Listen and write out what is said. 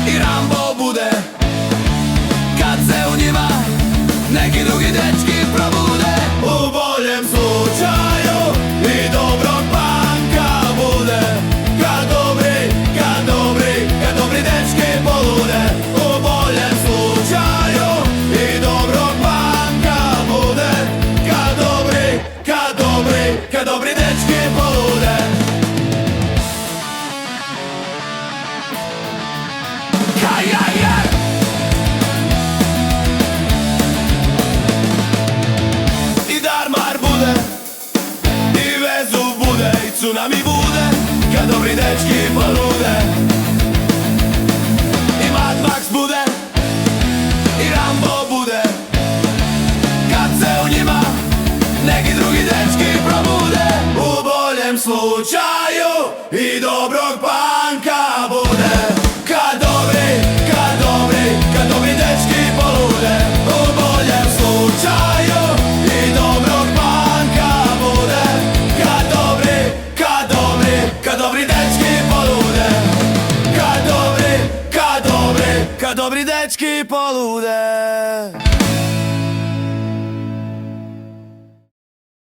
i Rambo bude, kad se u njima neki drugi dečki probude. U boljem slučaju i dobrog panka bude, kad dobri dečki polude. U boljem slučaju i dobrog panka bude, kad dobri dečki polude. I Darmar bude, i Vezuv bude, i Tsunami bude, kad dobri dečki polude. I Mad Max bude, i Rambo bude, kad se u njima neki drugi dečki probude. U boljem slučaju i dobrog panka bude, kad dobri dečki polude. U boljem slučaju i dobrog panka bude, kad dobri dečki polude. Kad dobri dečki polude.